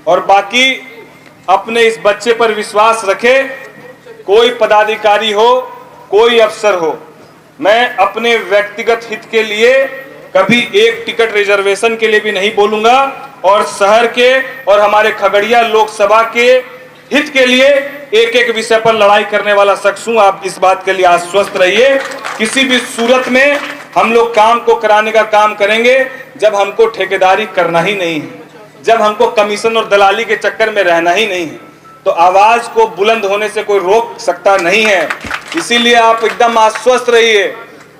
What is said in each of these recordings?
और बाकी अपने इस बच्चे पर विश्वास रखे। कोई पदाधिकारी हो, कोई अफसर हो, मैं अपने व्यक्तिगत हित के लिए कभी एक टिकट रिजर्वेशन के लिए भी नहीं बोलूंगा और शहर के और हमारे खगड़िया लोकसभा के हित के लिए एक एक विषय पर लड़ाई करने वाला शख्स हूं। आप इस बात के लिए आश्वस्त रहिए। किसी भी सूरत में हम लोग काम को कराने का काम करेंगे जब हमको ठेकेदारी करना ही नहीं है, जब हमको कमीशन और दलाली के चक्कर में रहना ही नहीं है, तो आवाज को बुलंद होने से कोई रोक सकता नहीं है। इसीलिए आप एकदम आश्वस्त रहिए।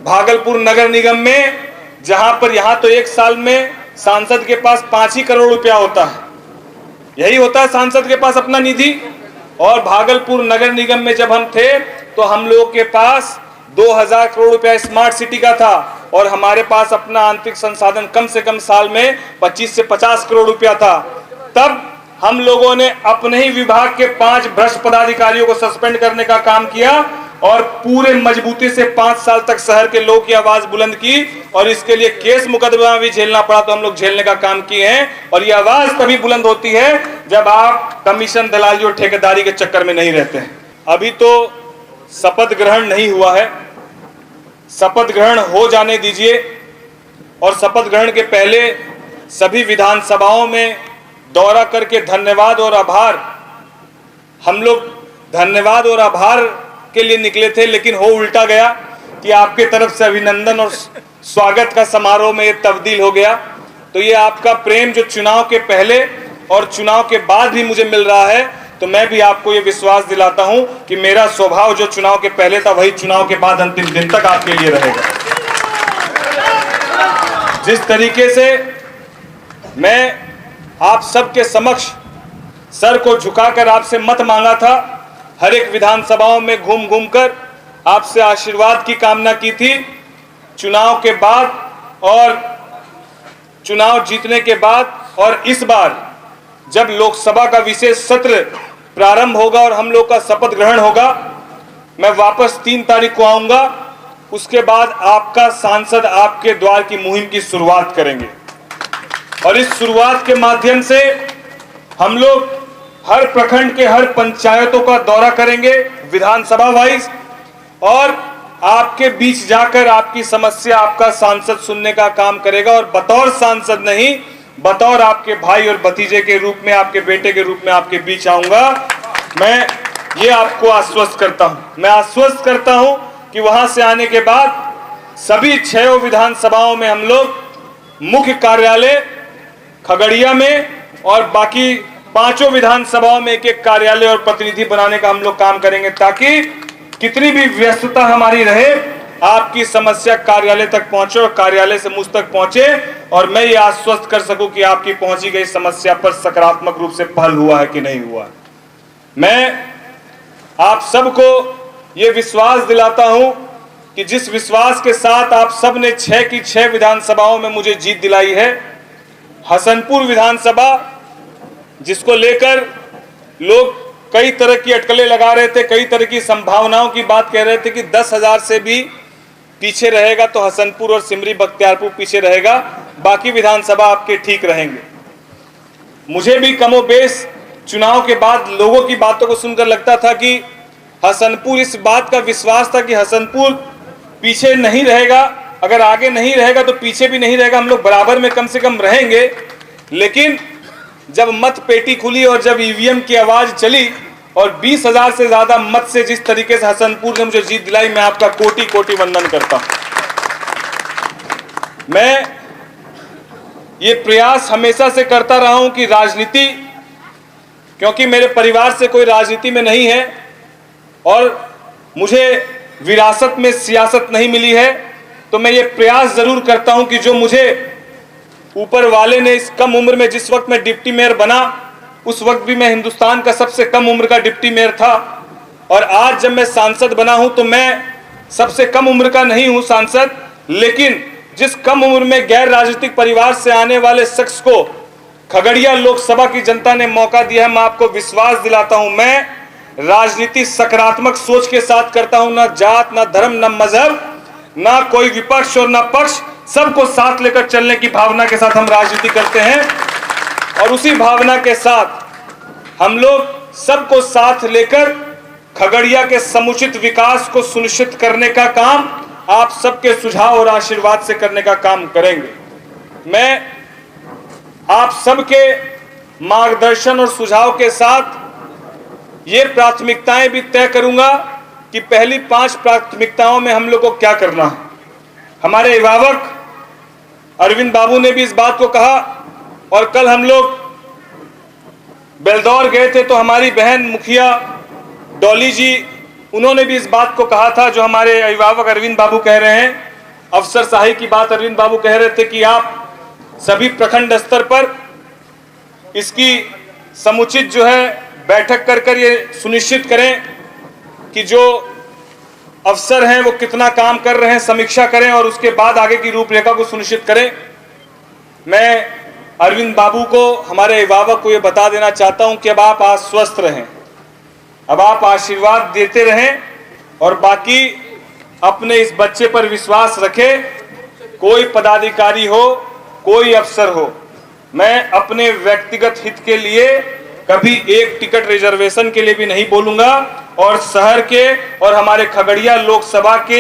भागलपुर नगर निगम में जहां पर यहां तो एक साल में सांसद के पास 5 ही करोड़ रुपया होता है, यही होता है सांसद के पास अपना निधि। और भागलपुर नगर निगम में जब हम थे तो हम लोग के पास 2000 करोड़ रुपया स्मार्ट सिटी का था और हमारे पास अपना आंतरिक संसाधन कम से कम साल में 25 से 50 करोड़ रुपया था। तब हम लोगों ने अपने ही विभाग के 5 भ्रष्ट पदाधिकारियों को सस्पेंड करने का काम किया और पूरे मजबूती से 5 साल तक शहर के लोगों की आवाज बुलंद की और इसके लिए केस मुकदमा भी झेलना पड़ा तो हम लोग झेलने का काम किए हैं। और ये आवाज तभी बुलंद होती है जब आप कमीशन, दलाली और ठेकेदारी के चक्कर में नहीं रहते हैं। अभी तो शपथ ग्रहण नहीं हुआ है, शपथ ग्रहण हो जाने दीजिए। और शपथ ग्रहण के पहले सभी विधानसभाओं में दौरा करके धन्यवाद और आभार, हम लोग धन्यवाद और आभार के लिए निकले थे, लेकिन हो उल्टा गया कि आपके तरफ से अभिनंदन और स्वागत का समारोह में ये तब्दील हो गया। तो ये आपका प्रेम जो चुनाव के पहले और चुनाव के बाद भी मुझे मिल रहा है, तो मैं भी आपको ये विश्वास दिलाता हूं कि मेरा स्वभाव जो चुनाव के पहले था वही चुनाव के बाद अंतिम दिन तक आपके लिए रहेगा। जिस तरीके से मैं आप सबके समक्ष सर को झुकाकर आपसे मत मांगा था, हर एक विधानसभाओं में घूम घूम कर आपसे आशीर्वाद की कामना की थी, चुनाव के बाद और चुनाव जीतने के बाद और इस बार जब लोकसभा का विशेष सत्र प्रारंभ होगा और हम लोग का शपथ ग्रहण होगा, मैं वापस 3 तारीख को आऊंगा। उसके बाद आपका सांसद आपके द्वार की मुहिम की शुरुआत करेंगे और इस शुरुआत के माध्यम से हम लोग हर प्रखंड के हर पंचायतों का दौरा करेंगे विधानसभा वाइज और आपके बीच जाकर आपकी समस्या आपका सांसद सुनने का काम करेगा। और बतौर सांसद नहीं, बतौर आपके भाई और भतीजे के रूप में, आपके बेटे के रूप में आपके बीच आऊंगा। मैं ये आपको आश्वस्त करता हूं। मैं आश्वस्त करता हूं कि वहां से आने के बाद सभी 6 विधानसभाओं में हम लोग मुख्य कार्यालय खगड़िया में और बाकी 5 विधानसभाओं में एक कार्यालय और प्रतिनिधि बनाने का हम लोग काम करेंगे, ताकि कितनी भी व्यस्तता हमारी रहे, आपकी समस्या कार्यालय तक पहुंचे और कार्यालय से मुझ तक पहुंचे और मैं ये आश्वस्त कर सकूं कि आपकी पहुंची गई समस्या पर सकारात्मक रूप से पहल हुआ है कि नहीं हुआ है। मैं आप सबको ये विश्वास दिलाता हूं कि जिस विश्वास के साथ आप सब ने 6 की 6 विधानसभाओं में मुझे जीत दिलाई है, हसनपुर विधानसभा जिसको लेकर लोग कई तरह की अटकलें लगा रहे थे, कई तरह की संभावनाओं की बात कह रहे थे कि 10,000 से भी पीछे रहेगा तो हसनपुर और सिमरी बख्तियारपुर पीछे रहेगा, बाकी विधानसभा आपके ठीक रहेंगे। मुझे भी कमोबेश चुनाव के बाद लोगों की बातों को सुनकर लगता था कि हसनपुर, इस बात का विश्वास था कि हसनपुर पीछे नहीं रहेगा, अगर आगे नहीं रहेगा तो पीछे भी नहीं रहेगा, हम लोग बराबर में कम से कम रहेंगे। लेकिन जब मत पेटी खुली और जब ईवीएम की आवाज चली और 20,000 से ज्यादा मत से जिस तरीके से हसनपुर ने मुझे जीत दिलाई, मैं आपका कोटि कोटि वंदन करता हूं। मैं ये प्रयास हमेशा से करता रहा हूं कि राजनीति, क्योंकि मेरे परिवार से कोई राजनीति में नहीं है और मुझे विरासत में सियासत नहीं मिली है, तो मैं ये प्रयास जरूर करता हूं कि जो मुझे ऊपर वाले ने इस कम उम्र में, जिस वक्त मैं डिप्टी मेयर बना उस वक्त भी मैं हिंदुस्तान का सबसे कम उम्र का डिप्टी मेयर था, और आज जब मैं सांसद बना हूं तो मैं सबसे कम उम्र का नहीं हूं सांसद, लेकिन जिस कम उम्र में गैर राजनीतिक परिवार से आने वाले शख्स को खगड़िया लोकसभा की जनता ने मौका दिया है, मैं आपको विश्वास दिलाता हूं, मैं राजनीति सकारात्मक सोच के साथ करता हूं, ना जात, ना धर्म, ना मजहब, ना कोई विपक्ष और ना पक्ष, सबको साथ लेकर चलने की भावना के साथ हम राजनीति करते हैं। और उसी भावना के साथ हम लोग सबको साथ लेकर खगड़िया के समुचित विकास को सुनिश्चित करने का काम आप सबके सुझाव और आशीर्वाद से करने का काम करेंगे। मैं आप सबके मार्गदर्शन और सुझाव के साथ ये प्राथमिकताएं भी तय करूंगा कि पहली 5 प्राथमिकताओं में हम लोग को क्या करना है। हमारे अभिभावक अरविंद बाबू ने भी इस बात को कहा, और कल हम लोग बेलदौर गए थे तो हमारी बहन मुखिया डॉली जी, उन्होंने भी इस बात को कहा था जो हमारे अभिभावक अरविंद बाबू कह रहे हैं। अफसरशाही की बात अरविंद बाबू कह रहे थे कि आप सभी प्रखंड स्तर पर इसकी समुचित जो है बैठक कर ये सुनिश्चित करें कि जो अफसर हैं वो कितना काम कर रहे हैं, समीक्षा करें और उसके बाद आगे की रूपरेखा को सुनिश्चित करें। मैं अरविंद बाबू को, हमारे अभिभावक को ये बता देना चाहता हूं कि अब आप आश्वस्त रहें, अब आप आशीर्वाद देते रहें और बाकी अपने इस बच्चे पर विश्वास रखें। कोई पदाधिकारी हो, कोई अफसर हो, मैं अपने व्यक्तिगत हित के लिए कभी एक टिकट रिजर्वेशन के लिए भी नहीं बोलूंगा, और शहर के और हमारे खगड़िया लोकसभा के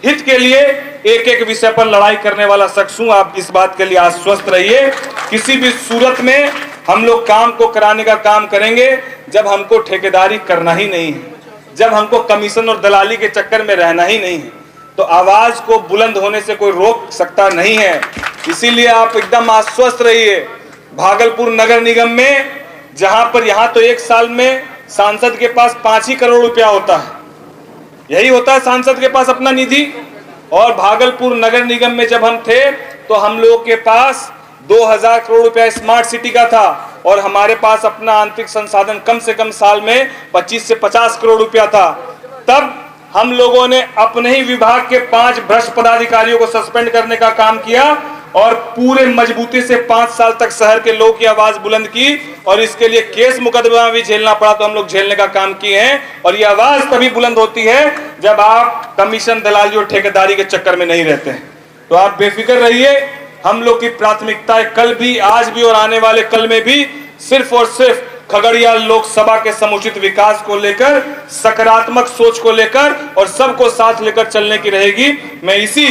हित के लिए एक एक विषय पर लड़ाई करने वाला शख्स हूं। आप इस बात के लिए आश्वस्त रहिए। किसी भी सूरत में हम लोग काम को कराने का काम करेंगे जब हमको ठेकेदारी करना ही नहीं है, जब हमको कमीशन और दलाली के चक्कर में रहना ही नहीं है, तो आवाज को बुलंद होने से कोई रोक सकता नहीं है। इसीलिए आप एकदम आश्वस्त रहिए। भागलपुर नगर निगम में जहां पर यहां तो एक साल में सांसद के पास 5 ही करोड़ रुपया होता है, यही होता है सांसद के पास अपना निधि। और भागलपुर नगर निगम में जब हम थे तो हम लोगों के पास 2000 करोड़ रुपया स्मार्ट सिटी का था, और हमारे पास अपना आंतरिक संसाधन कम से कम साल में 25 से 50 करोड़ रुपया था। तब हम लोगों ने अपने ही विभाग के 5 भ्रष्ट पदाधिकारियों को सस्पेंड करने का काम किया और पूरे मजबूती से 5 साल तक शहर के लोगों की आवाज बुलंद की, और इसके लिए केस मुकदमा भी झेलना पड़ा तो हम लोग झेलने का काम किए हैं। और ये आवाज तभी बुलंद होती है जब आप कमीशन, दलाली और ठेकेदारी के चक्कर में नहीं रहते हैं। तो आप बेफिक्र रहिए। हम लोग की प्राथमिकताएं कल भी, आज भी और आने वाले कल में भी सिर्फ और सिर्फ खगड़िया लोकसभा के समुचित विकास को लेकर, सकारात्मक सोच को लेकर और सबको साथ लेकर चलने की रहेगी। मैं इसी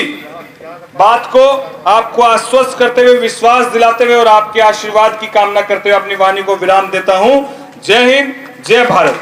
बात को आपको आश्वस्त करते हुए, विश्वास दिलाते हुए और आपके आशीर्वाद की कामना करते हुए अपनी वाणी को विराम देता हूं। जय हिंद, जय भारत।